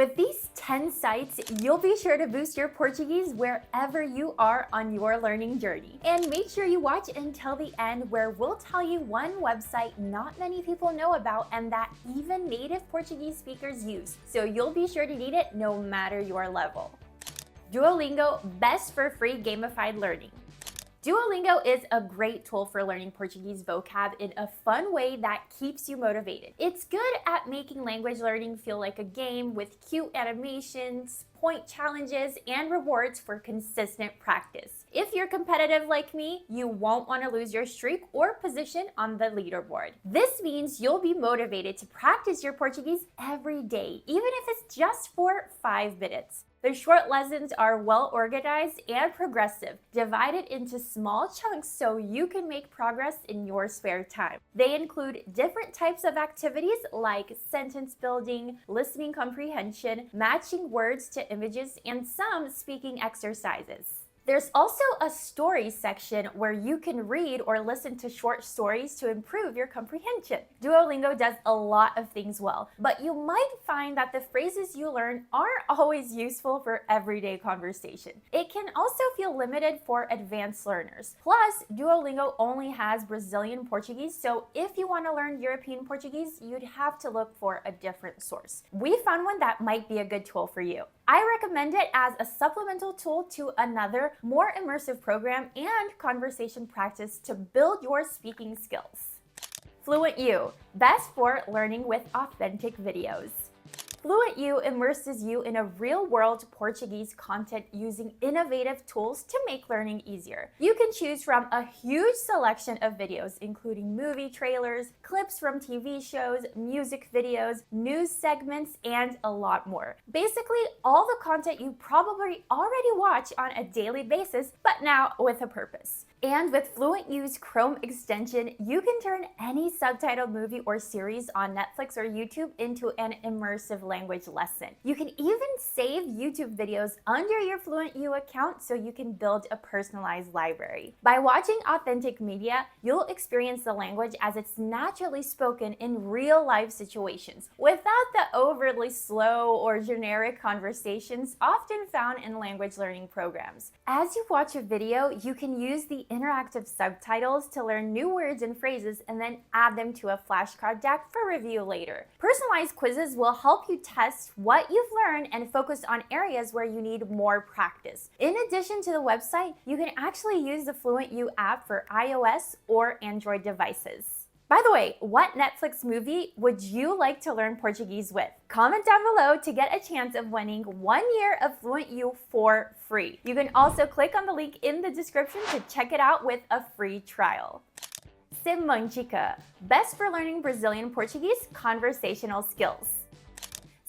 With these 10 sites, you'll be sure to boost your Portuguese wherever you are on your learning journey. And make sure you watch until the end, where we'll tell you one website not many people know about and that even native Portuguese speakers use. So you'll be sure to need it no matter your level. Duolingo, best for free gamified learning. Duolingo is a great tool for learning Portuguese vocab in a fun way that keeps you motivated. It's good at making language learning feel like a game with cute animations, point challenges, and rewards for consistent practice. If you're competitive like me, you won't want to lose your streak or position on the leaderboard. This means you'll be motivated to practice your Portuguese every day, even if it's just for 5 minutes. The short lessons are well organized and progressive, divided into small chunks so you can make progress in your spare time. They include different types of activities like sentence building, listening comprehension, matching words to images, and some speaking exercises. There's also a stories section where you can read or listen to short stories to improve your comprehension. Duolingo does a lot of things well, but you might find that the phrases you learn aren't always useful for everyday conversation. It can also feel limited for advanced learners. Plus, Duolingo only has Brazilian Portuguese, so if you want to learn European Portuguese, you'd have to look for a different source. We found one that might be a good tool for you. I recommend it as a supplemental tool to another, more immersive program and conversation practice to build your speaking skills. FluentU, best for learning with authentic videos. FluentU immerses you in a real-world Portuguese content using innovative tools to make learning easier. You can choose from a huge selection of videos, including movie trailers, clips from TV shows, music videos, news segments, and a lot more. Basically, all the content you probably already watch on a daily basis, but now with a purpose. And with FluentU's Chrome extension, you can turn any subtitled movie or series on Netflix or YouTube into an immersive language lesson. You can even save YouTube videos under your FluentU account so you can build a personalized library. By watching authentic media, you'll experience the language as it's naturally spoken in real-life situations, without the overly slow or generic conversations often found in language learning programs. As you watch a video, you can use the interactive subtitles to learn new words and phrases and then add them to a flashcard deck for review later. Personalized quizzes will help you test what you've learned and focus on areas where you need more practice. In addition to the website, you can actually use the FluentU app for iOS or Android devices. By the way, what Netflix movie would you like to learn Portuguese with? Comment down below to get a chance of winning 1 year of FluentU for free. You can also click on the link in the description to check it out with a free trial. Semantica, best for learning Brazilian Portuguese conversational skills.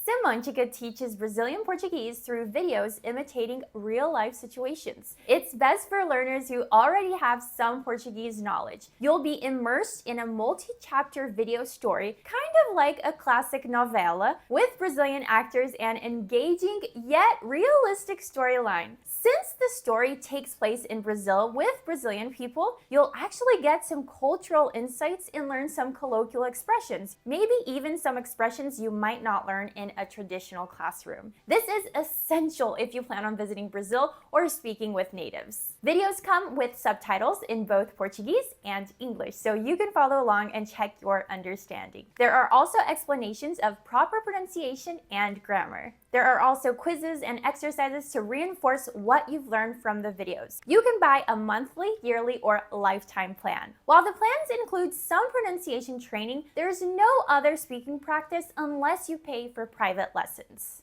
Semantica teaches Brazilian Portuguese through videos imitating real-life situations. It's best for learners who already have some Portuguese knowledge. You'll be immersed in a multi-chapter video story, kind of like a classic novela, with Brazilian actors and engaging yet realistic storyline. Since the story takes place in Brazil with Brazilian people, you'll actually get some cultural insights and learn some colloquial expressions, maybe even some expressions you might not learn in a traditional classroom. This is essential if you plan on visiting Brazil or speaking with natives. Videos come with subtitles in both Portuguese and English, so you can follow along and check your understanding. There are also explanations of proper pronunciation and grammar. There are also quizzes and exercises to reinforce what you've learned from the videos. You can buy a monthly, yearly, or lifetime plan. While the plans include some pronunciation training, there's no other speaking practice unless you pay for private lessons.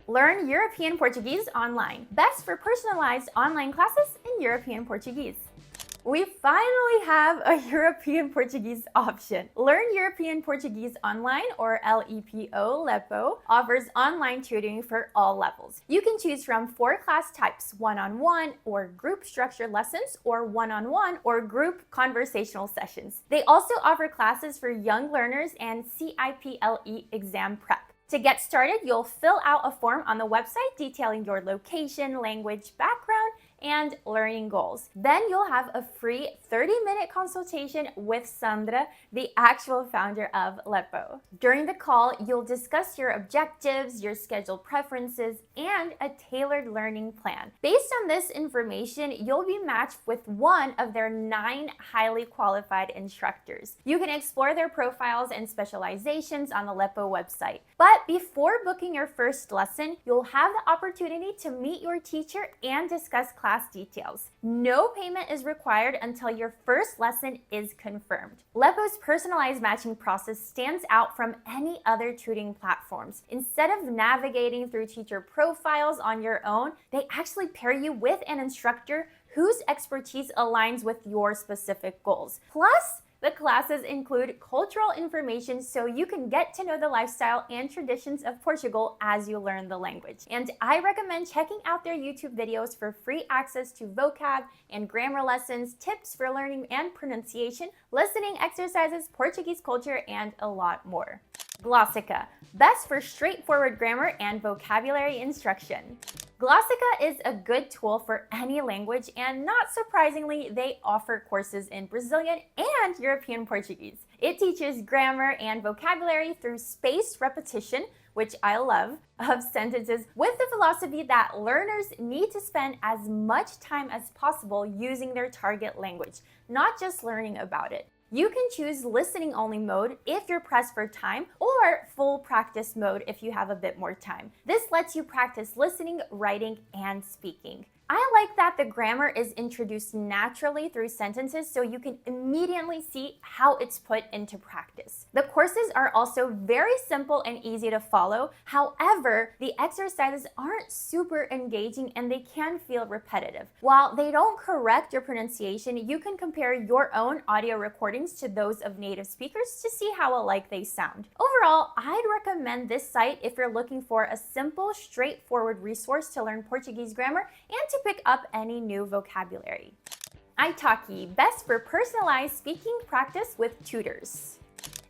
Learn European Portuguese online. Best for personalized online classes in European Portuguese. We finally have a European Portuguese option. Learn European Portuguese Online, or LEPO, offers online tutoring for all levels. You can choose from 4 class types: one-on-one or group structured lessons, or one-on-one or group conversational sessions. They also offer classes for young learners and CIPLE exam prep. To get started, you'll fill out a form on the website detailing your location, language, background, and learning goals. Then you'll have a free 30-minute consultation with Sandra, the actual founder of Lepo. During the call, you'll discuss your objectives, your schedule preferences, and a tailored learning plan. Based on this information, you'll be matched with one of their 9 highly qualified instructors. You can explore their profiles and specializations on the Lepo website. But before booking your first lesson, you'll have the opportunity to meet your teacher and discuss class details. No payment is required until your first lesson is confirmed. Lepo's personalized matching process stands out from any other tutoring platforms. Instead of navigating through teacher profiles on your own, they actually pair you with an instructor whose expertise aligns with your specific goals. Plus, the classes include cultural information so you can get to know the lifestyle and traditions of Portugal as you learn the language. And I recommend checking out their YouTube videos for free access to vocab and grammar lessons, tips for learning and pronunciation, listening exercises, Portuguese culture, and a lot more. Glossika, best for straightforward grammar and vocabulary instruction. Glossika is a good tool for any language, and not surprisingly, they offer courses in Brazilian and European Portuguese. It teaches grammar and vocabulary through spaced repetition, which I love, of sentences with the philosophy that learners need to spend as much time as possible using their target language, not just learning about it. You can choose listening only mode if you're pressed for time, or full practice mode if you have a bit more time. This lets you practice listening, writing, and speaking. I like that the grammar is introduced naturally through sentences so you can immediately see how it's put into practice. The courses are also very simple and easy to follow. However, the exercises aren't super engaging and they can feel repetitive. While they don't correct your pronunciation, you can compare your own audio recordings to those of native speakers to see how alike they sound. Overall, I'd recommend this site if you're looking for a simple, straightforward resource to learn Portuguese grammar and to pick up any new vocabulary. Italki, best for personalized speaking practice with tutors.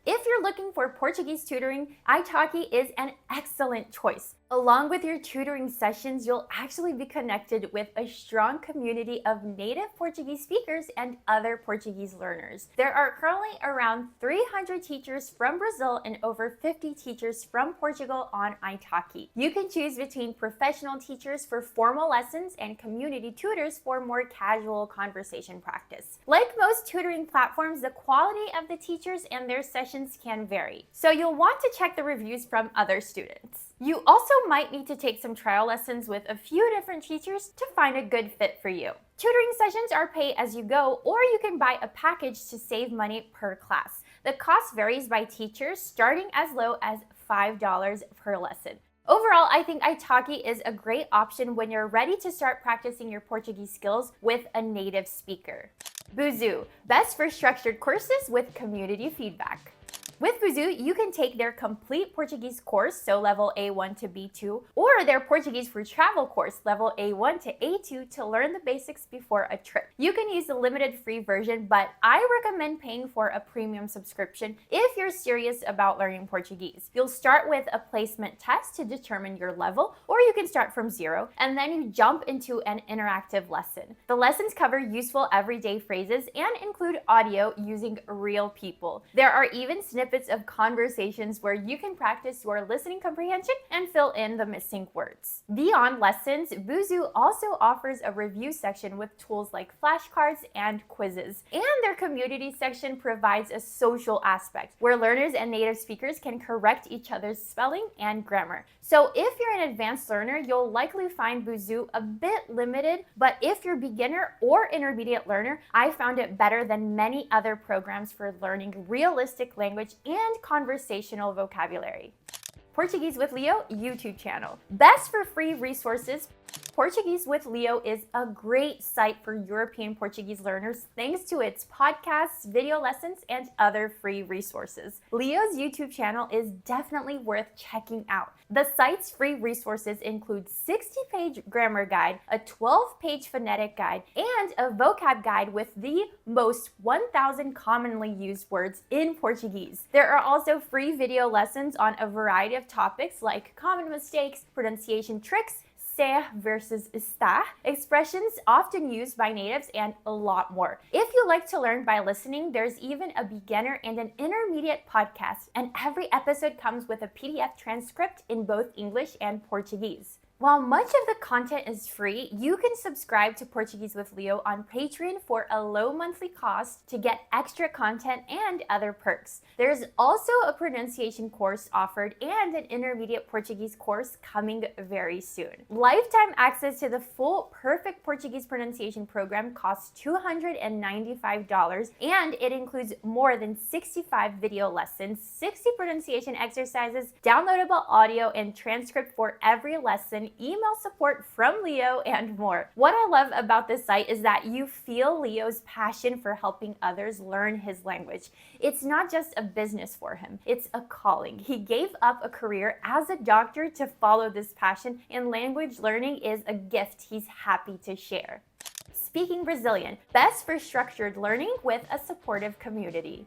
If you're looking for Portuguese tutoring, italki is an excellent choice. Along with your tutoring sessions, you'll actually be connected with a strong community of native Portuguese speakers and other Portuguese learners. There are currently around 300 teachers from Brazil and over 50 teachers from Portugal on italki. You can choose between professional teachers for formal lessons and community tutors for more casual conversation practice. Like most tutoring platforms, the quality of the teachers and their sessions can vary, so you'll want to check the reviews from other students. You also might need to take some trial lessons with a few different teachers to find a good fit for you. Tutoring sessions are pay as you go, or you can buy a package to save money per class. The cost varies by teachers, starting as low as $5 per lesson. Overall, I think italki is a great option when you're ready to start practicing your Portuguese skills with a native speaker. Busuu, best for structured courses with community feedback. With Busuu, you can take their complete Portuguese course, so level A1 to B2, or their Portuguese for Travel course, level A1 to A2, to learn the basics before a trip. You can use the limited free version, but I recommend paying for a premium subscription if you're serious about learning Portuguese. You'll start with a placement test to determine your level, or you can start from 0, and then you jump into an interactive lesson. The lessons cover useful everyday phrases and include audio using real people. There are even snippets of conversations where you can practice your listening comprehension and fill in the missing words. Beyond lessons, Busuu also offers a review section with tools like flashcards and quizzes. And their community section provides a social aspect where learners and native speakers can correct each other's spelling and grammar. So if you're an advanced learner, you'll likely find Busuu a bit limited, but if you're beginner or intermediate learner, I found it better than many other programs for learning realistic language and conversational vocabulary. Portuguese with Leo YouTube channel. Best for free resources. Portuguese with Leo is a great site for European Portuguese learners thanks to its podcasts, video lessons, and other free resources. Leo's YouTube channel is definitely worth checking out. The site's free resources include 60-page grammar guide, a 12-page phonetic guide, and a vocab guide with the most 1,000 commonly used words in Portuguese. There are also free video lessons on a variety of topics like common mistakes, pronunciation tricks, ser versus estar, expressions often used by natives, and a lot more. If you like to learn by listening, there's even a beginner and an intermediate podcast, and every episode comes with a PDF transcript in both English and Portuguese. While much of the content is free, you can subscribe to Portuguese with Leo on Patreon for a low monthly cost to get extra content and other perks. There's also a pronunciation course offered and an intermediate Portuguese course coming very soon. Lifetime access to the full Perfect Portuguese Pronunciation program costs $295, and it includes more than 65 video lessons, 60 pronunciation exercises, downloadable audio and transcript for every lesson, email support from Leo, and more. What I love about this site is that you feel Leo's passion for helping others learn his language. It's not just a business for him, it's a calling. He gave up a career as a doctor to follow this passion, and language learning is a gift he's happy to share. Speaking Brazilian, best for structured learning with a supportive community.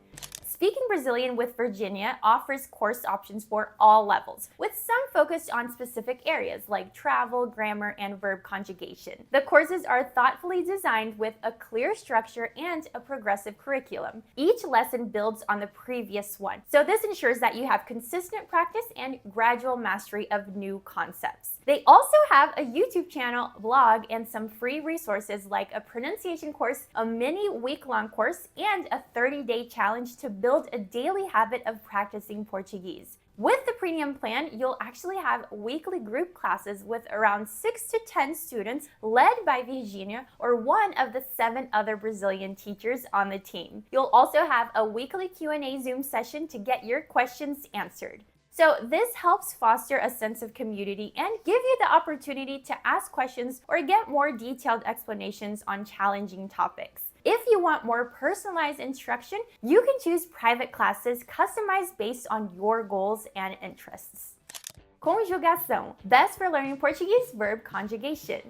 Speaking Brazilian with Virginia offers course options for all levels, with some focused on specific areas like travel, grammar, and verb conjugation. The courses are thoughtfully designed with a clear structure and a progressive curriculum. Each lesson builds on the previous one, so this ensures that you have consistent practice and gradual mastery of new concepts. They also have a YouTube channel, blog, and some free resources like a pronunciation course, a mini week-long course, and a 30-day challenge to build a daily habit of practicing Portuguese. With the premium plan, you'll actually have weekly group classes with around 6 to 10 students led by Virginia or one of the 7 other Brazilian teachers on the team. You'll also have a weekly Q&A Zoom session to get your questions answered. So this helps foster a sense of community and give you the opportunity to ask questions or get more detailed explanations on challenging topics. If you want more personalized instruction, you can choose private classes customized based on your goals and interests. Conjugacao, best for learning Portuguese verb conjugation.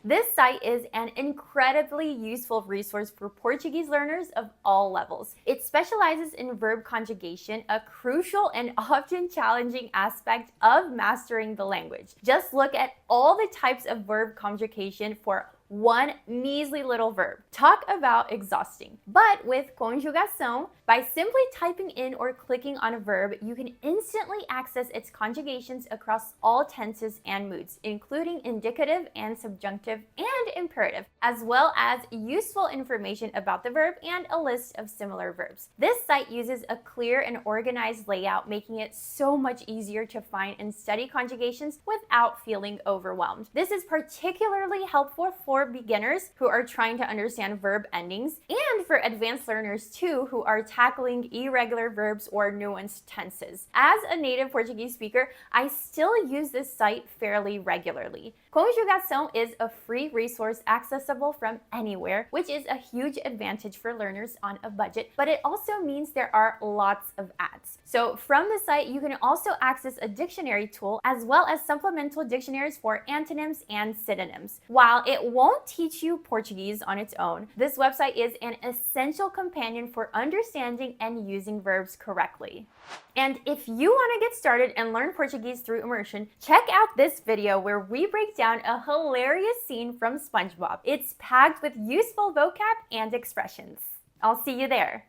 This site is an incredibly useful resource for Portuguese learners of all levels. It specializes in verb conjugation, a crucial and often challenging aspect of mastering the language. Just look at all the types of verb conjugation for one measly little verb. Talk about exhausting. But with Conjugacao, by simply typing in or clicking on a verb, you can instantly access its conjugations across all tenses and moods, including indicative and subjunctive and imperative, as well as useful information about the verb and a list of similar verbs. This site uses a clear and organized layout, making it so much easier to find and study conjugations without feeling overwhelmed. This is particularly helpful for beginners who are trying to understand verb endings, and for advanced learners too who are tackling irregular verbs or nuanced tenses. As a native Portuguese speaker, I still use this site fairly regularly. Conjugacao is a free resource accessible from anywhere, which is a huge advantage for learners on a budget, but it also means there are lots of ads. So from the site, you can also access a dictionary tool as well as supplemental dictionaries for antonyms and synonyms. While it won't teach you Portuguese on its own, this website is an essential companion for understanding and using verbs correctly. And if you want to get started and learn Portuguese through immersion, check out this video where we break down a hilarious scene from SpongeBob. It's packed with useful vocab and expressions. I'll see you there.